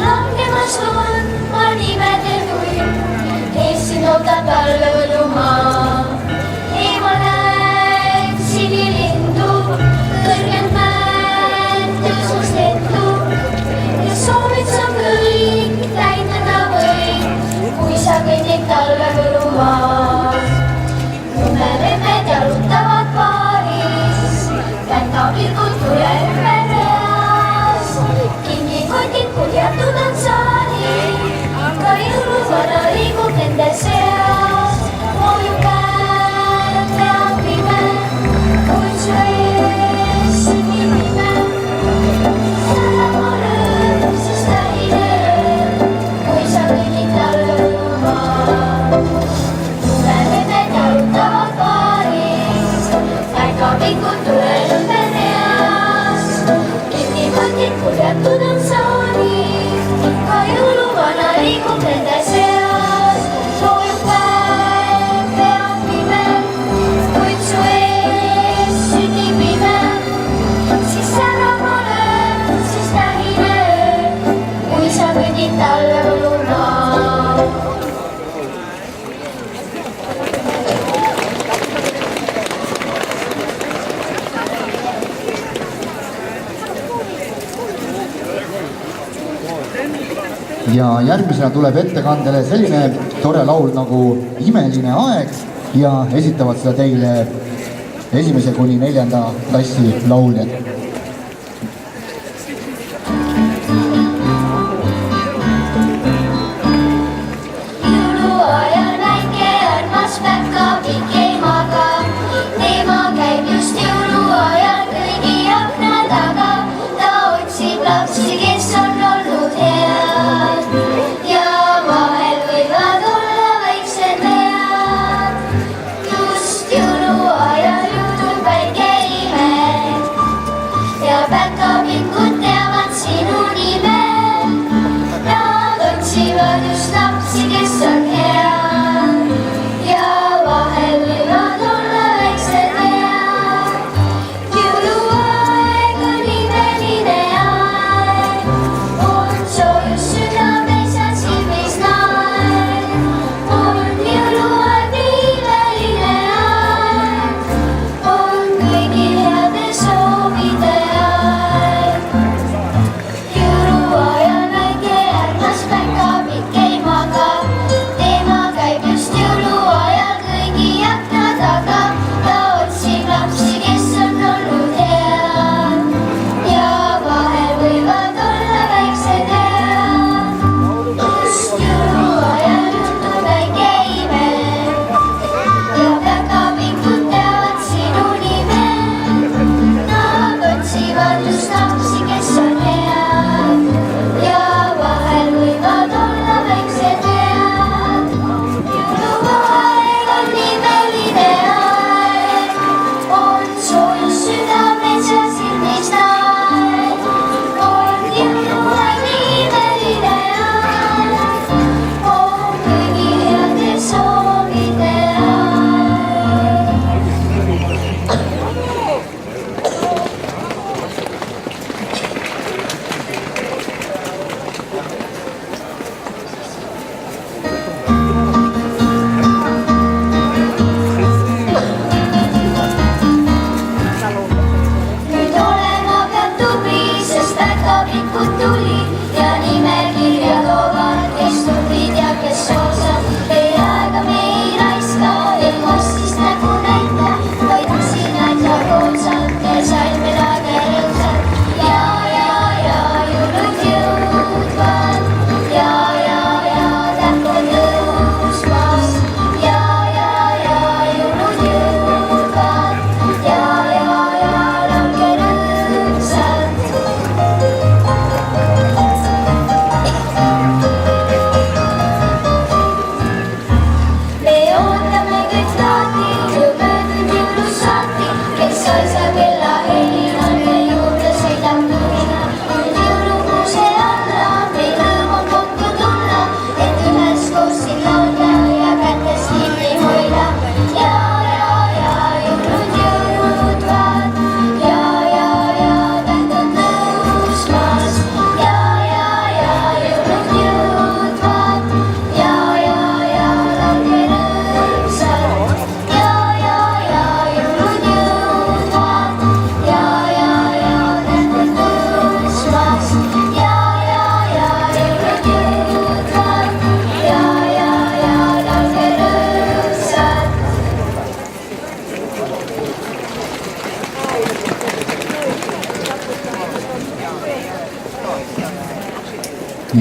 langemas on imede tuim, Eesti nootab talvevõlumaa. Eemal näed sinilindu, kõrgend mäed tõusust lendu ja soovid sa kõik täitada või, kui sa kõnnid talvevõlumaa. Lumememmed jalutavad paaris, käntapilgud tule ümber reas, kingikotid kuljatud on saali, ka jõuluvana liigub nende seas. Mooju käed peab pime, kui su ees sünnib nime. Särav on rõõm, siis tähine öö, kui sa kõnnid talvevõlumaa. Lumememmed jalutavad paaris, känkapilgud tule ümber reas, kingikotid kuljatud on saali, ka jõuluvana liigub nende seas. Soojub päev peab pime, kuid su ees sünnib ime. Siis särav on öö, siis tähine öö, kui sa kõnnid talvevõlumaa. Ja järgmisena tuleb ettekandele selline tore laul nagu Imeline aeg ja esitavad seda teile 1. kuni 4. klassi lauljad. Jõuluajal väike armas päkapikk ei maga, teema käib just jõuluajal kõigi akna taga. Ta otsib lapsi, kes on olnud head ja vahel võivad olla väiksed vead. Just jõuluajal juhtub väike ime,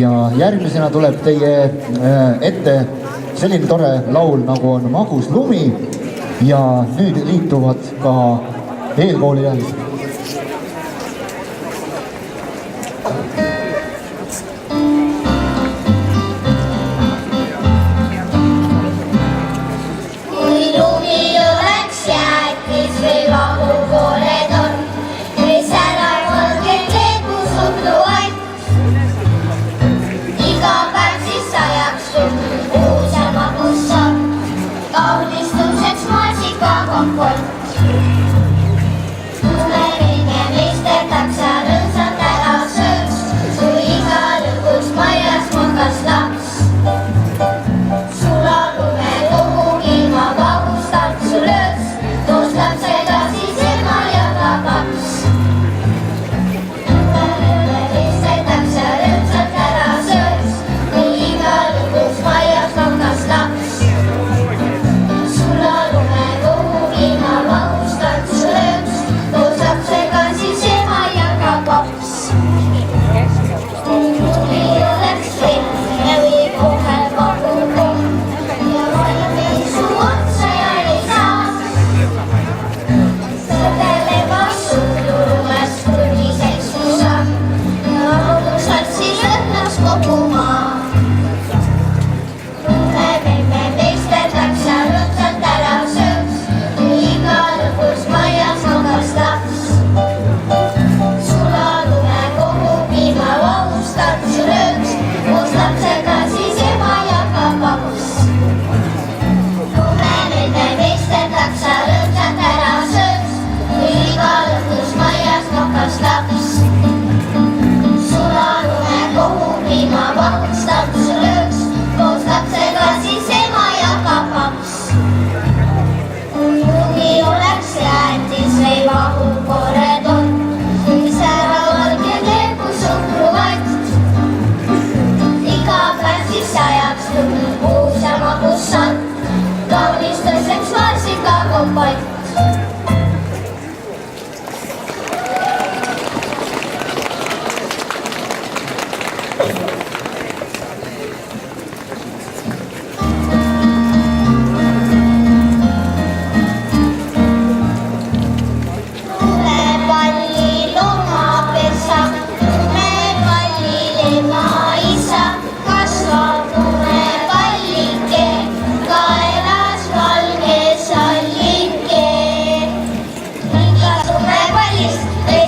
ja järgmisena tuleb teie ette selline tore laul nagu on Magus lumi ja nüüd liituvad ka eelkooliealised.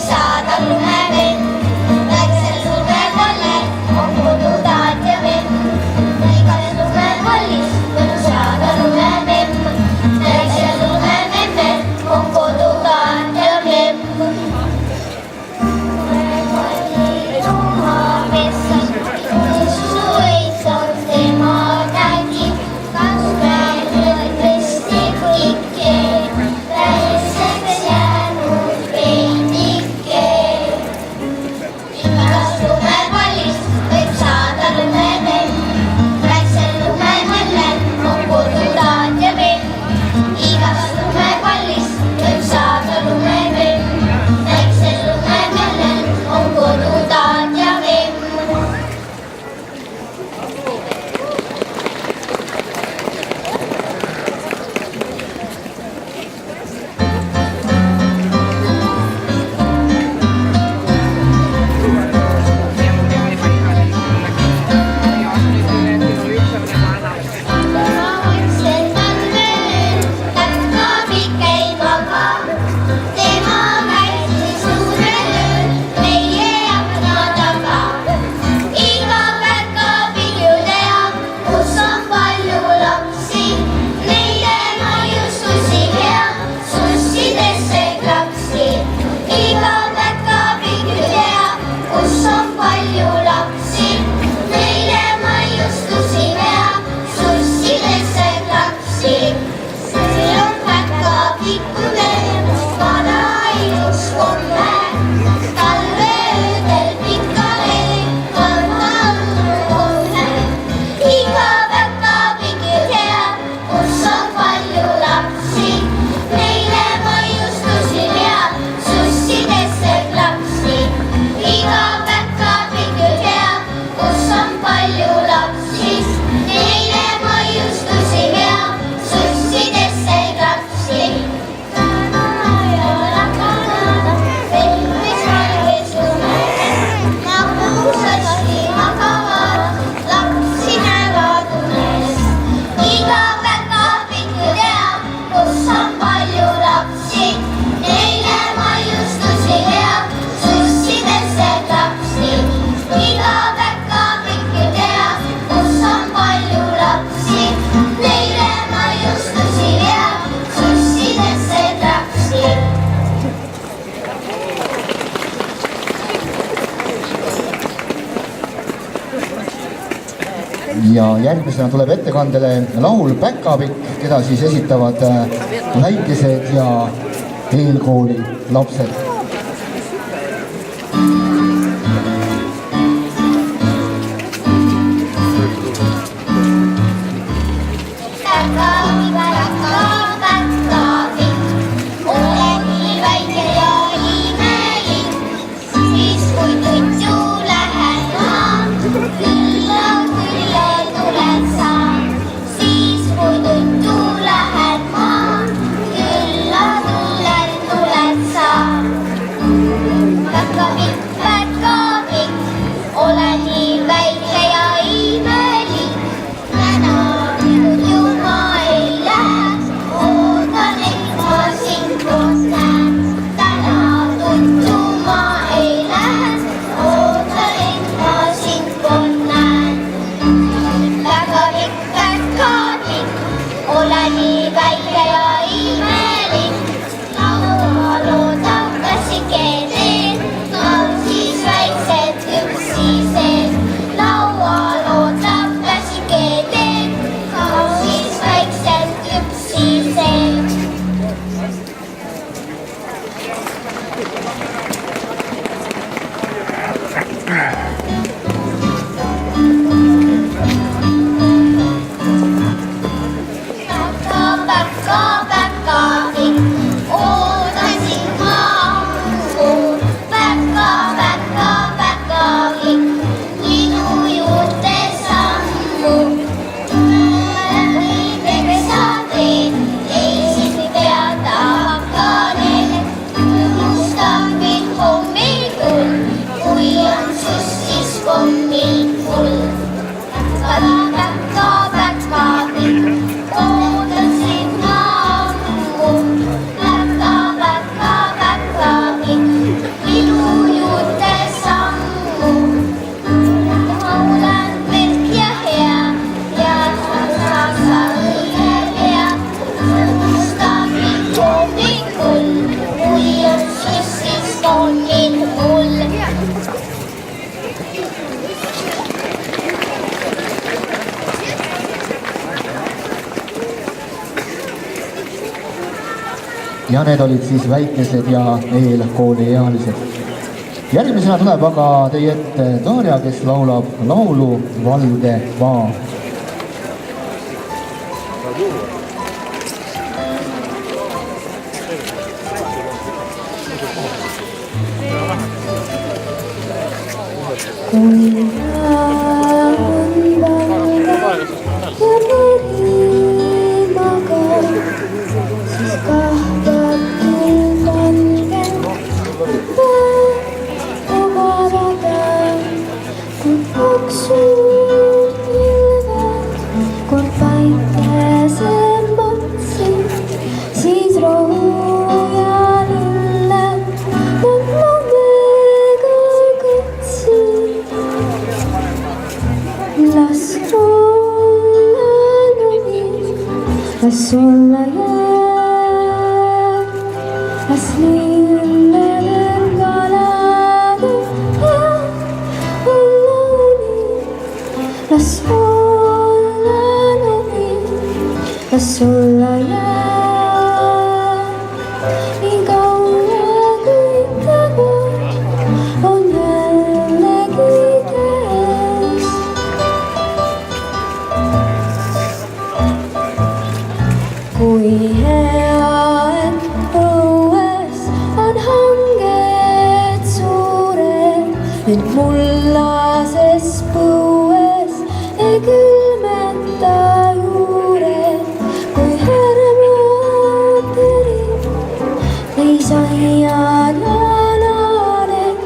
Saada lumevend, läksel lumepallel, on kodu ja järgmisena tuleb ettekandele laul Päkapikk, keda siis esitavad väikesed ja eelkooli lapsed. Ja need olid siis väikesed ja eelkooliealised. Järgmisena tuleb aga teie ette Darja, kes laulab laulu Valge maa. Las olla jää, las lilleden kalade jää, olla uni. Las olla uni, las olla jää, nii kaua kui tegur on jällegi käes. Kui hea, et õues on hanged suured, ent mullases põues ei külmeta juured. Kui härmad terib, ei saiad lananed,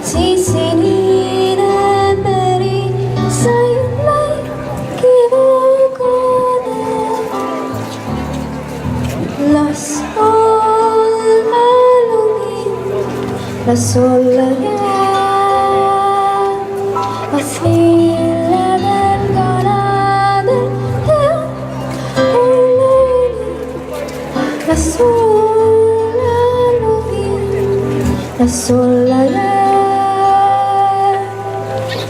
siis sinine meri sai läiki vogane. Las olla lumi, las olla jää, las lilledel kaladel jää, olla uni. Las olla lumi, las olla jää,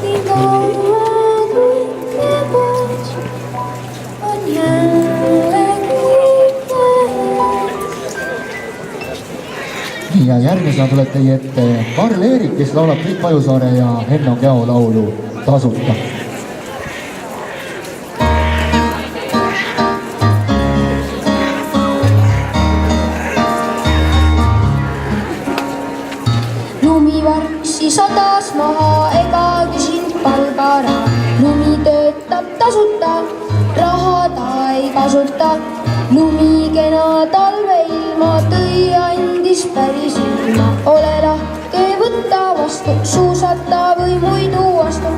nii kaua kui tegur ja järgmisena tuleb teie ette Karl-Erik, kes laulab Priit Pajusaare ja Henno Käo laulu Tasuta. Lumivarksi sadas maha ega küsinud palgaraha. Lumi töötab tasuta, raha ta ei kasuta. Lumikena talveilma tõi andis päris ilma. Ole lahke, võtta vastu, suusata või muidu vastu.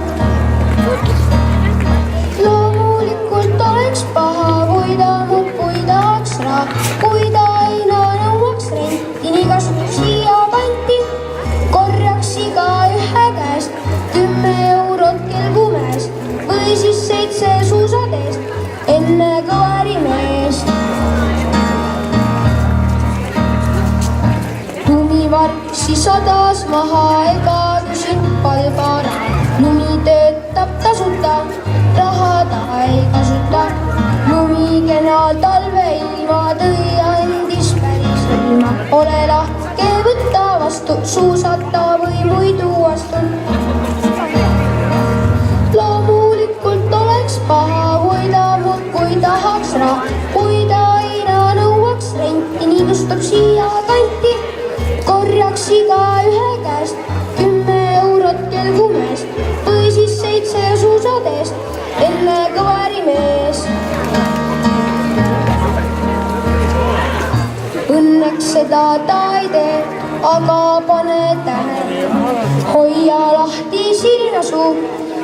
Loomulikult oleks paha, kui ta muudkui tahaks raha. Kui ta aina nõuaks renti, nii kasutab siia kanti. Korjaks iga ühe käest 10 eurot kelgu mäest või siis 7 suusateest enne kõvarimeest. Lumivarksi sadas maha ega küsin palgaraha. Lumi töötab tasuta, raha ta ei kasuta. Lumikena talveilma tõi andis päris ilma. Ole lahke, võtta vastu, suusata või muidu vastu. Loomulikult oleks paha, kui ta muudkui tahaks raha. Kui ta aina nõuaks renti, nii tustab siia kanti. Korjaks iga ühe käest 10 eurot kelgu mäest või siis 7 suusateest enne kõvarimees. Õnneks seda ta ei tee, aga pane tähele. Hoia lahti silmasuu,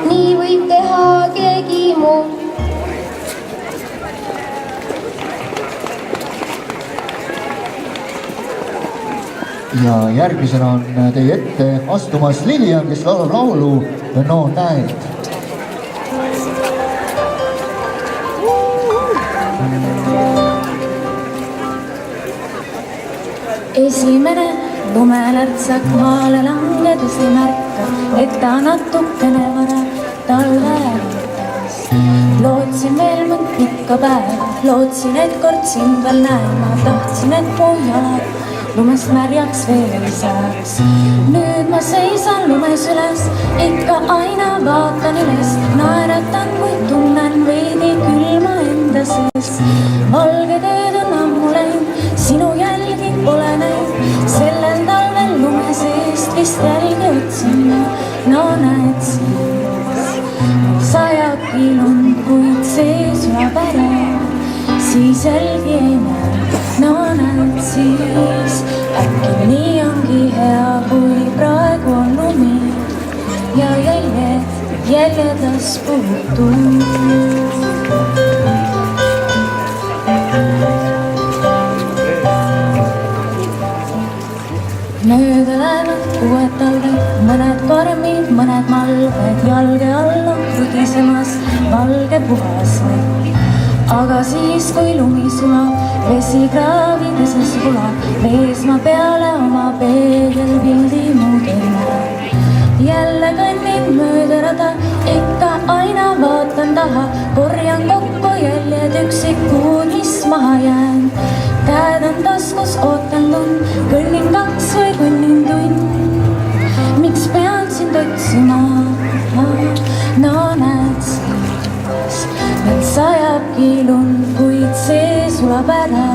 nii võib teha keegi muu. Ja järgmisena on teie ette astumas Lilian, kes laulab laulu No näed. Esimene lumelärtsak maale langedes ei märka, et ta natukene vara talve ärritas. Lootsin veel mõnd pikka päeva, lootsin, et kord sind veel näen. Ma tahtsin, et mu jalad lumest märjaks veel ei saaks. Nüüd ma seisan lumes üles, ikka aina vaatan üles. Naeratan, kuid tunnen veidi külma enda sees. Valged ööd on ammu läinud, sinu jälgi pole näinud. Sellel talvel lume seest vist jälgi otsin ma. No näed siis, sajabki lund, kuid see sulab ära. Siis jälgi ei näe, no näed siis. Äkki nii ongi hea, kui praegu on lumi ja jäljedas puutud. Mööda lähevad uued talved, mõned karmid, mõned malved. Jalge all on krudisemas valge puhas vett. Aga siis, kui lumi sulab, vesi kraavideses kulab, vees ma peale oma peegelpildi muud ei näe. Jälle kõnnin mööda rada, ikka aina vaatan taha. Korjan kokku jäljed üksikud, mis maha jään. Käed on taskus, ootan tund, kõnnin 2 või kõnnin tund. Miks pean sind otsima? No näed siis, meil sajabki lund, kuid see sulab ära.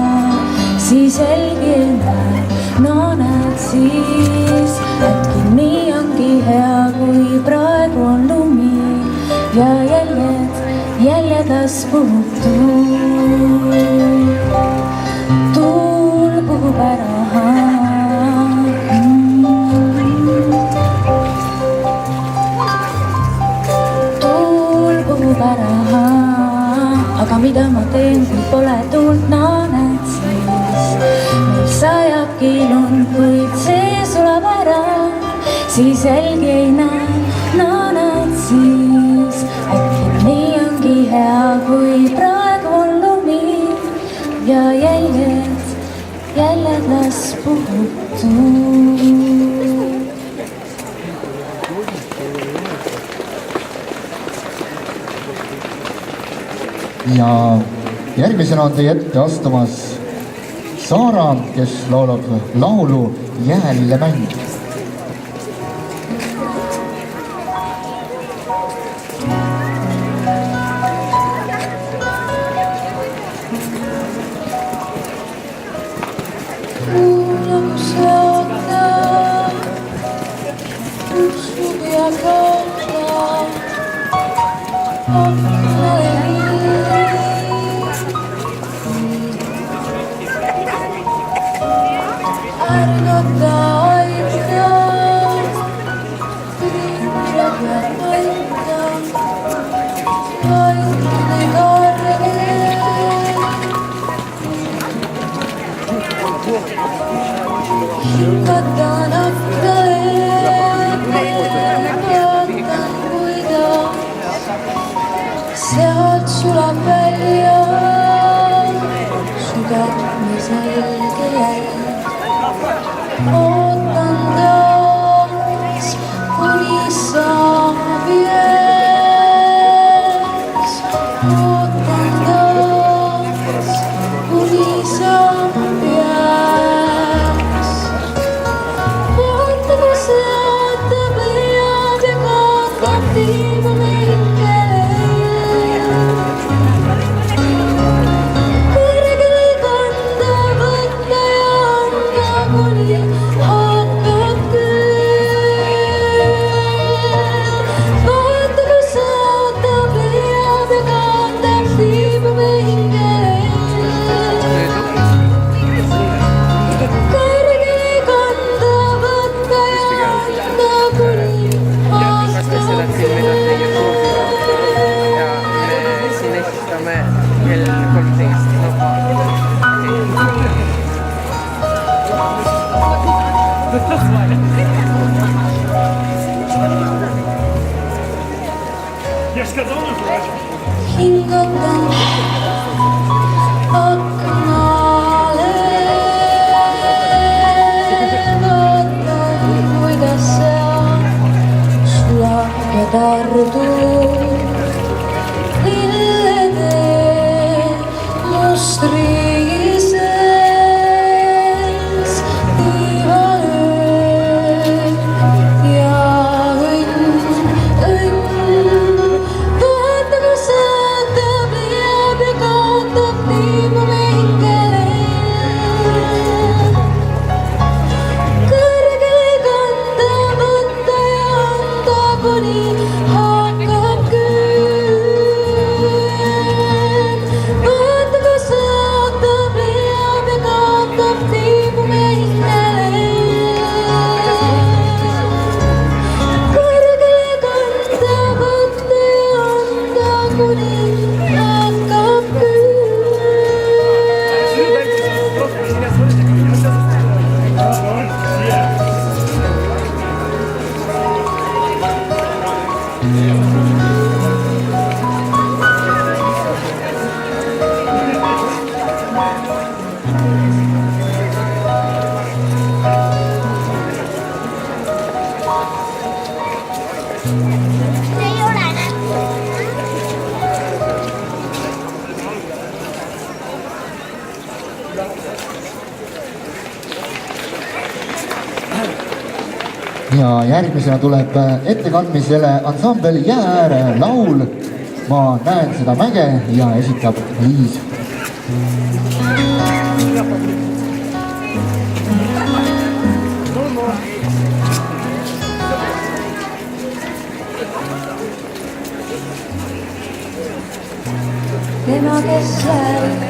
Siis jälgi ei näe, no näed siis. Äkki nii ongi hea, kui praegu on lumi ja jäljedas puutud. Tuul puhub ära. Tuul puhub ära. Aga mida ma teen, kui pole tuult, no näed siis. Meil sajabki lund, kuid see sulab ära. Siis jälgi ei näe, no näed siis. Äkki nii ongi hea, kui praegu on lumi ja jäljedas puutud. Ja järgmisena on teie ette astumas Saara, kes laulab laulu Jäälillemäng. Sealt sulab välja südame selge jälg. Ootan taas, kuni saab jääs. Ootan taas, kuni saab jääs. Vaata, kui see ootab leiab ja kaotab tiibu meikele. Hingatan aknale, vaatan, kuidas seal sulab ja tardub lillede mustri sees. Tiivaöö ja õnn. Ja järgmisena tuleb ettekandmisele ansambel Jää ääre laul Ma näen seda mäge ja esitab Liis. Tema, kes läheb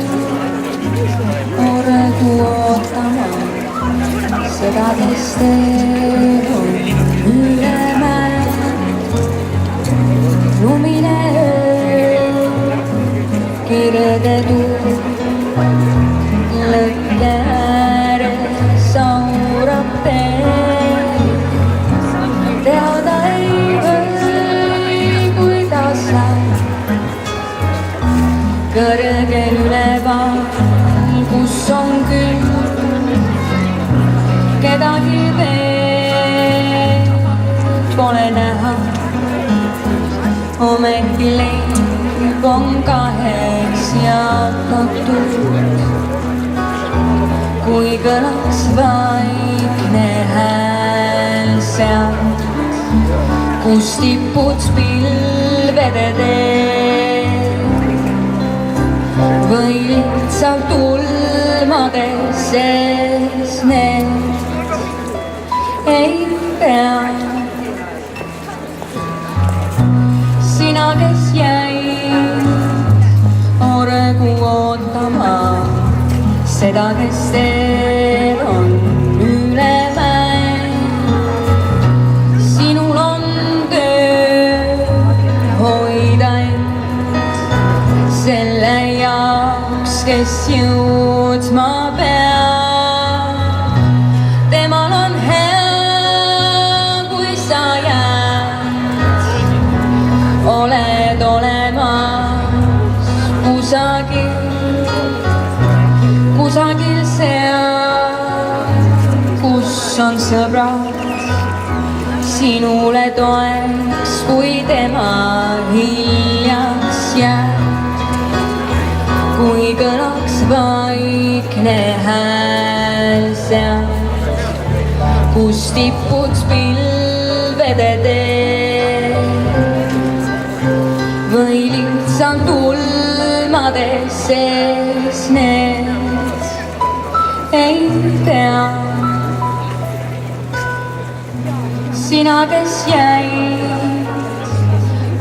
kordu ootama, seda teistel on üle mäe. Lumine öö, kirge tuul, lõkke ääres saurab teed. Teada ei või, kuidas läheb kõrgel üleval, kus on küll kedagi veel pole näha. Ometi leib on kaheks jagatud, kui kõlaks vaikne hääl sealt, kus tipud pilvede teel või lihtsalt ulmades sees need ei tea. Sina, kes jäid oregu ootama seda, kes teed on üle mäe. Sinul on töö hoida end selle jaoks, kes jõudma peab. Temal on hea, kui sa jääd, oled olemas kusagil seal, kus on sõbrad sinule toeks, kui tema hiljaks jääb. Kui kõlaks vaikne hääl seal, kus tipud pilvede teel või lihtsalt ulmades sees need ei tea. Sina, kes jäid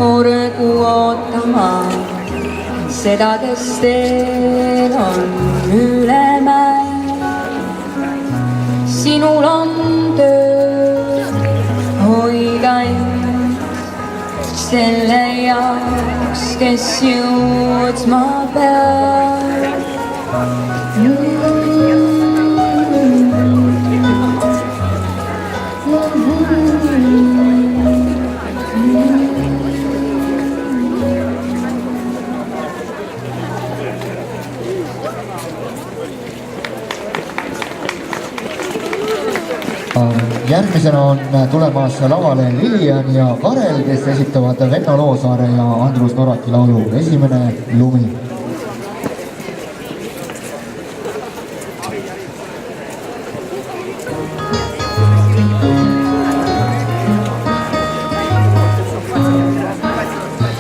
oregu ootama seda, kes teel on üle mäe. Sinul on töö hoida end selle jaoks, kes jõudma peab. Järgmisena on tulemas lavale Lilian ja Karel, kes esitavad Venno Loosaare ja Andrus Norraki laulu Esimene lumi.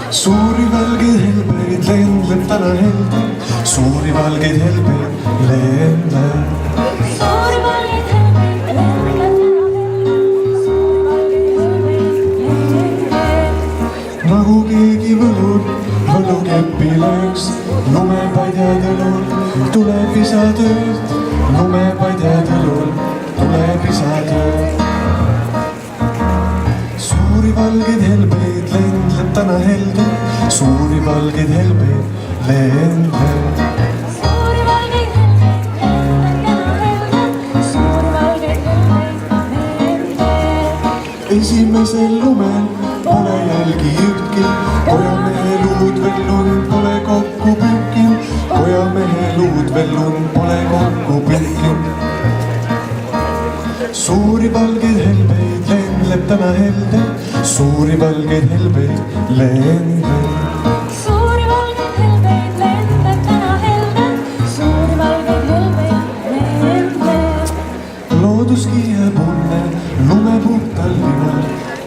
Suuri valgeid helbeid lendleb täna helde, suuri valgeid helbeid lendleb. Nagu keegi võlukepi lööks, lumepadjad õlul tuleb isatööd, lumepadjad õlul tuleb isatööd. Suuri valgeid helbeid lendleb täna helde, suuri valgeid helbeid lendleb. Esimesel lumel pole jälgi ühtki, pojamehe luud veel lund pole kokku pühkinud, pojamehe luud veel lund pole kokku pühkinud. Suuri valgeid helbeid lendleb täna helde, suuri valgeid helbeid lendleb. Suuri valgeid helbeid lendleb täna helde, suuri valgeid helbeid lendleb. Loodus kiieb unne lume puhtal linal,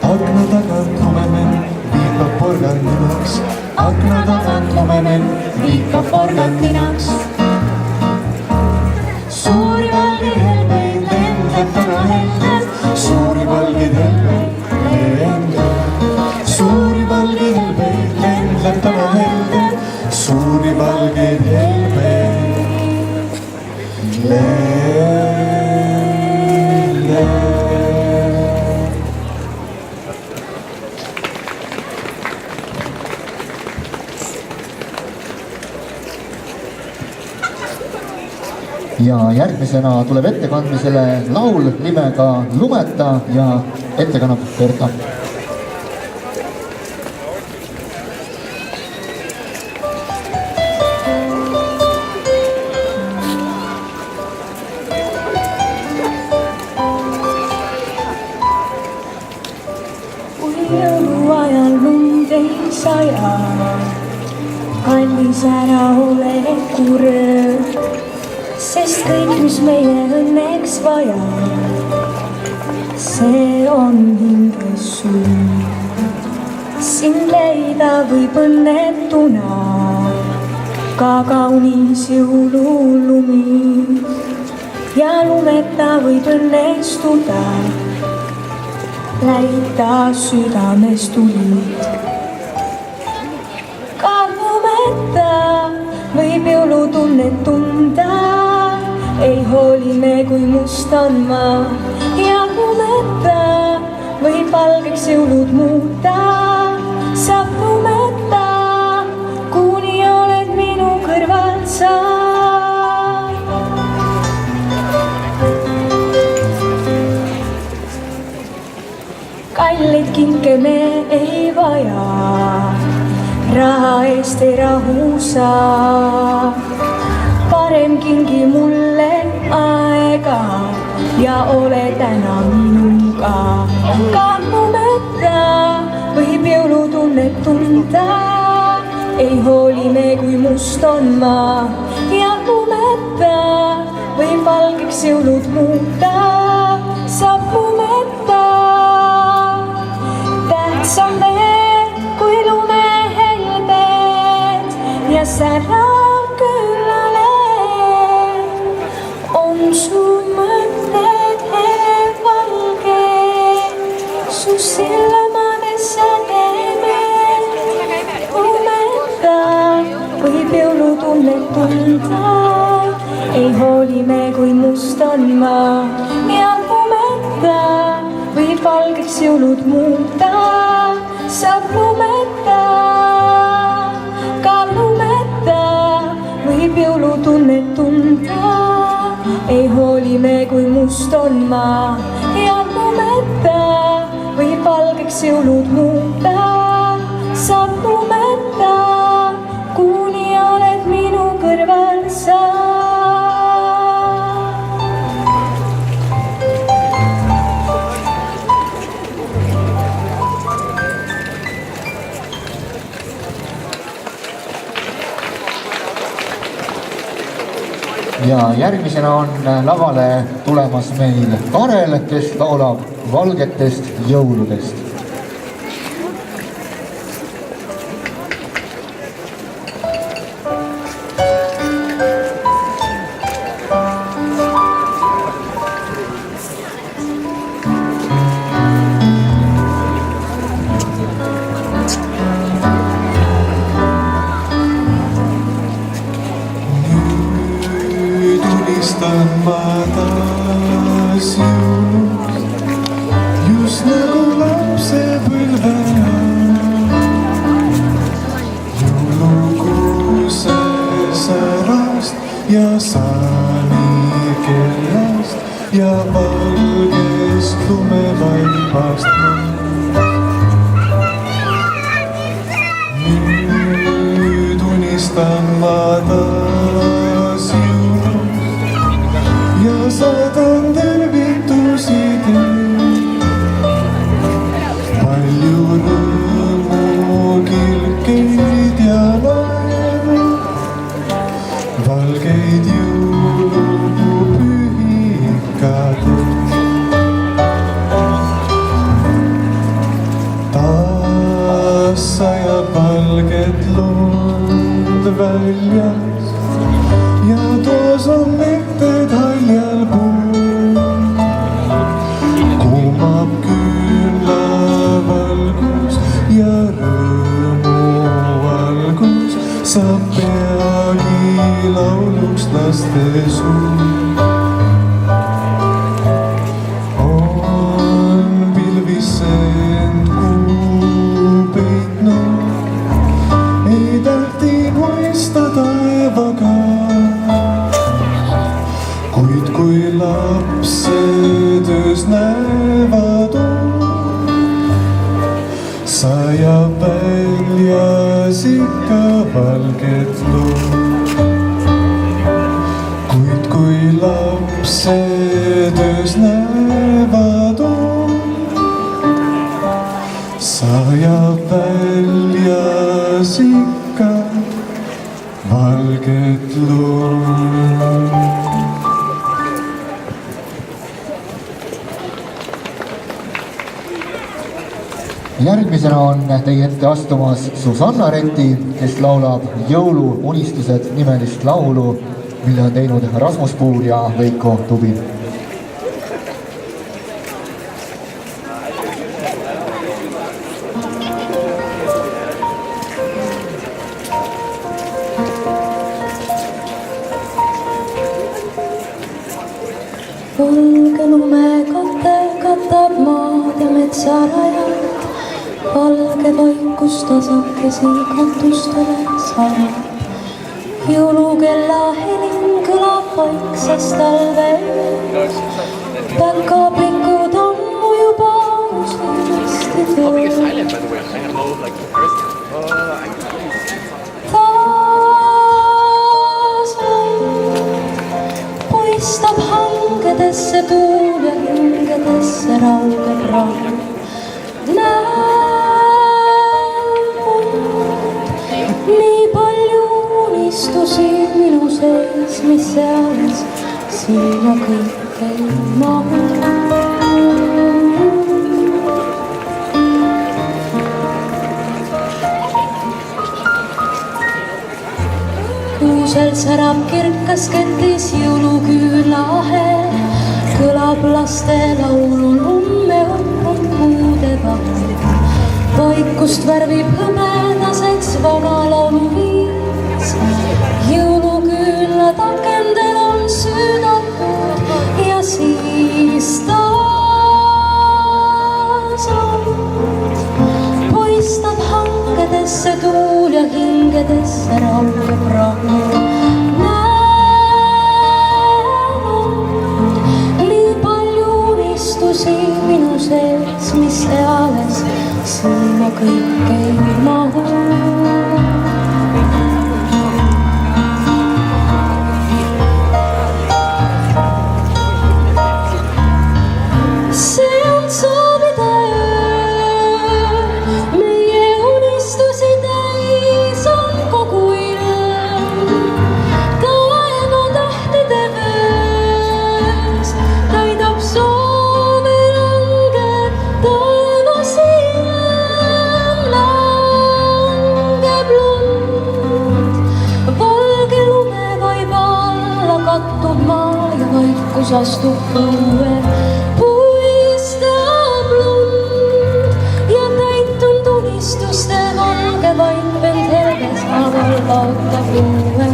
akna tagant lumemen viikab porgandinaks, akna tagant lumemen viikab porgandinaks. Suuri valgeid helbeid lendleb täna helde, suuri valgeid helbeid lendleb. Suuri valgeid helbeid lendleb täna helde, suuri valgeid helbeid lendleb. Ja järgmisena tuleb ettekandmisele laul nimega Lumeta ja ette kannab Berta. Kui jõuluajal lund ei saja, kallis ära ole kurb, sest kõik, mis meie õnneks vaja, see on hinges sul. Sind leida võib õnnetuna ka kaunis jõululumi ja lumeta võib õnnestuda läida südames tulid. Ka lumeta võib jõulutunnet tunda, ei hooli me, kui must on maa ja lumeta võib valgeks jõulud muuta. Saab lumeta, kuni oled minu kõrval sa. Kalleid kinke me ei vaja, raha eest ei rahu sa. Parem kingi mulle aega ja ole täna minuga. Ka lumeta võib jõulutunnet tunda, ei hooli me, kui must on maa ja lumeta võib valgeks jõulud muuta. Saab lumeta, tähtsam veel kui lumehelbed ja särav küllale on su mõtted valge, su silmades sädemed. Lumeta võib jõulutunnet tunda, ei hooli me, kui must on maa ja lumeta võib valgeks jõulud muuta. Saab lumeta, ka lumeta võib jõulutunnet tunda, ei hooli me, kui must on maa ja lumeta võib valgeks jõulud muuta. Saab lumeta, kuni oled minu kõrval sa. Ja järgmisena on lavale tulemas meil Karel, kes laulab valgetest jõuludest. Tulistan ma taas jõulust, just nagu lapsepõlve jõulukuuse särast ja saanikellast ja valgest lumevaibast. Nüüd unistan ma taas ja saadan tervitusi teile. Palju rõõmu, kilkeid ja laevu, valgeid jõulupühikaid. Taas sajab valget lund väljas ja toos on metted haljal puul. Kuumab küünlavalgus ja rõõmuvalgus saab peagi lauluks laste suu. On pilvisse end kuu peitnud, ei tähti mõista taevaga. Kuid kui lapsed öös näevad sajab väljas ikka valget lund. Kuid kui lapsed öös näevad sajab väljas ikka valget lund. järgmisena on teie ette astumas Susanna Reti, kes laulab Jõuluunistused nimelist laulu, mille on teinud Rasmus Puur ja Veiko Tubi. Valge lumekate katab maad ja metsarajad, valge vaikus tasakesi katustele sajab. Jõulukella helin kõlab vaikses talveöös, päkapikud ammu juba usinasti tööl. Taas poistab hangedesse tuul ja hingedesse raugeb rahu. Nii palju unistusi minu sees, mis seas sinna kõik ei mahu. Kuusel särab kirkas ketis jõuluküüla ahel, kõlab laste laulu lumme õppud puude vahel. Vaikust värvib hõbedaseks vana lauluviis, jõuluküünlad akendel on süüdatud ja siis taas poistab hangedesse tuul ja hingedesse raugeb rahu. Nii palju unistusi minu sees, mis eales sinna kõik ei mahu. See on soovide öö, meie unistusi täis on kogu ilm. Taeva tähtede vöös täidab soove lange taevas ilm. Langeb lund, valge lumevaib alla kattub maa ja vaikus astub õue. Puistab lund ja täitunud unistuste valge vaip end helges haaval laotab õue.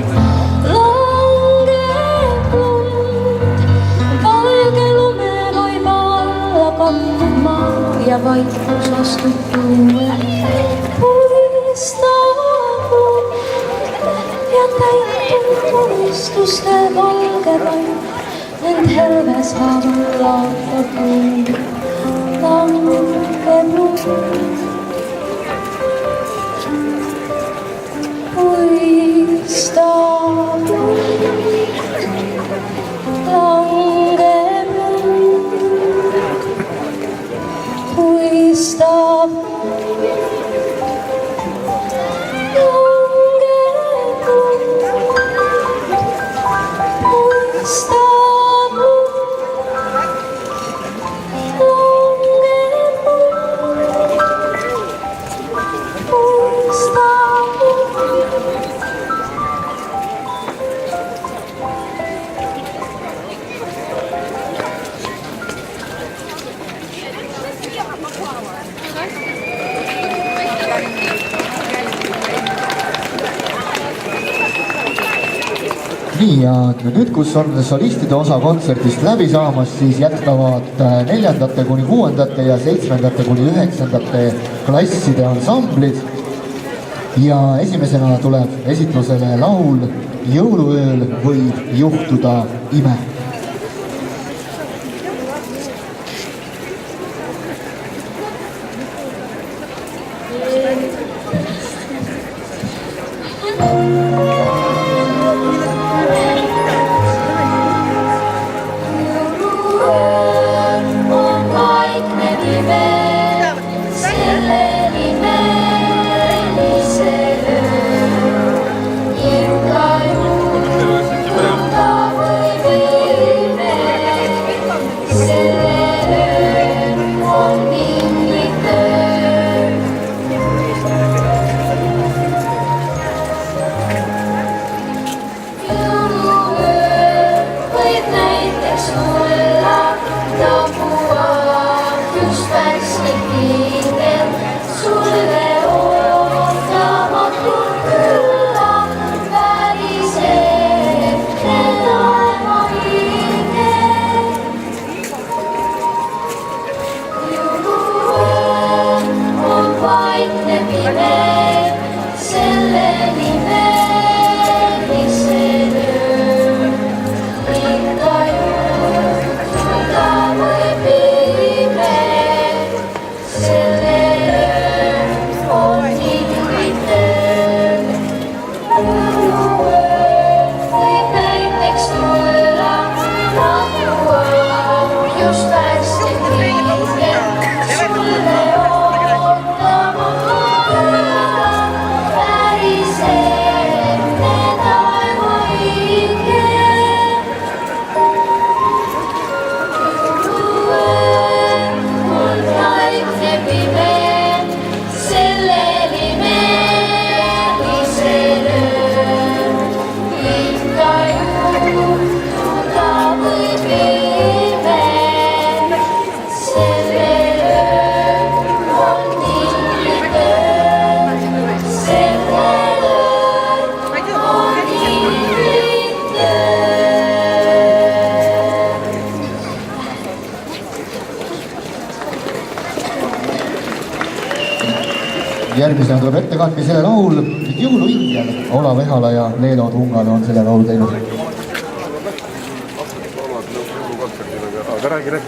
Langeb lund, valge lumevaib alla kattub maa ja vaikus astub õue. Puistab lund ja täitunud unistuste valge vaip end helges haaval laotab õue. Langeb lund, puistab lund, langeb lund, puistab nii, ja nüüd, kus on solistide osa kontserdist läbi saamas, siis jätkavad 4. kuni 6. ja 7. kuni 9. klasside ansamblid. Ja esimesena tuleb esitlusele laul Jõuluööl võib juhtuda ime. Jõuluööl järgmisena tuleb ettekandmisele laul Jõuluingel. Olav Ehala ja Leelo Tungale on selle laulu teinud. Aga räägi.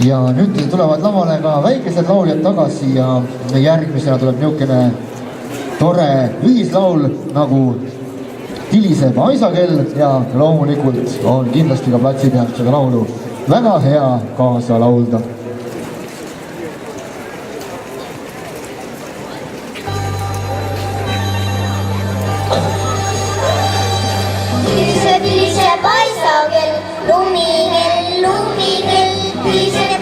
Ja nüüd tulevad lavale ka väikesed lauljad tagasi ja järgmisena tuleb niisugune tore ühislaul nagu Tiliseb aisakell ja loomulikult on kindlasti ka platsi pealt seda laulu väga hea kaasa laulda. Tiliseb aisakell, lumikell, lumikell.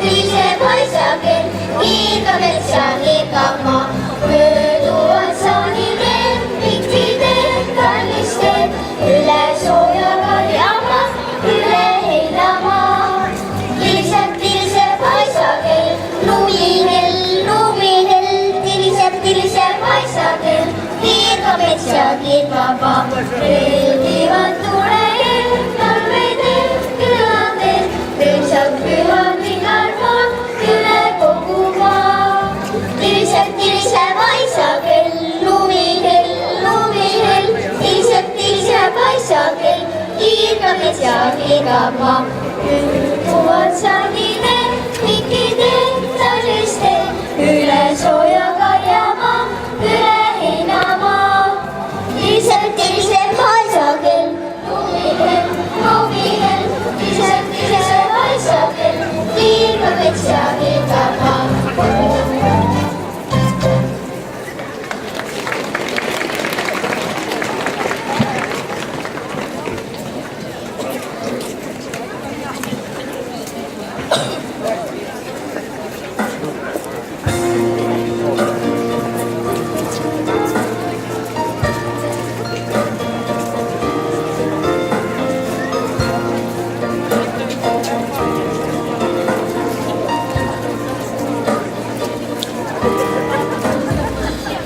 Tiliseb aisakell, kiirgab metsa, kiirgab maa. Mööduvad saanid lemmikteed, kallist teed, üle sooja karjamaa, üle heinamaa. Tiliseb aisakell, lumikell, lumikell. Tiliseb aisakell, kiirgab metsa, kiirgab maa. Röödivad tulekell, talvedel, küladel, rõõmsad pühad vingarmaad üle kogu maa. Tiliseb aisakell, lumikell, lumikell. Tiliseb aisakell, kiirgab metsa, kiirgab maa. Rõõmuvad saanid lemmikteed, kallist teed, üle sooja karjamaa, üle heinamaa. Tiliseb aisakell, lumikell, lumikell. Tiliseb aisakell, kiirgab metsa, kiirgab maa.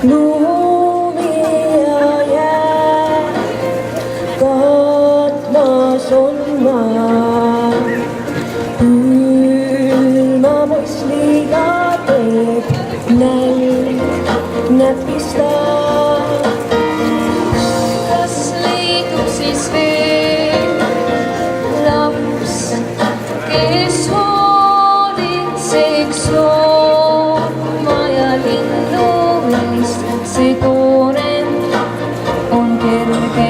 lumi ja jää katmas on maa. Külma muisliga teeb nälg näpistab. Kas leidub siis veel laps, kes hoolitseks looma ja linnu meist? See koorem on kerge.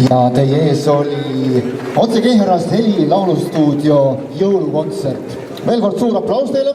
Ja teie ees oli otse Kehrast Heli laulustuudio jõulukontsert. Veel kord suur aplaus teile.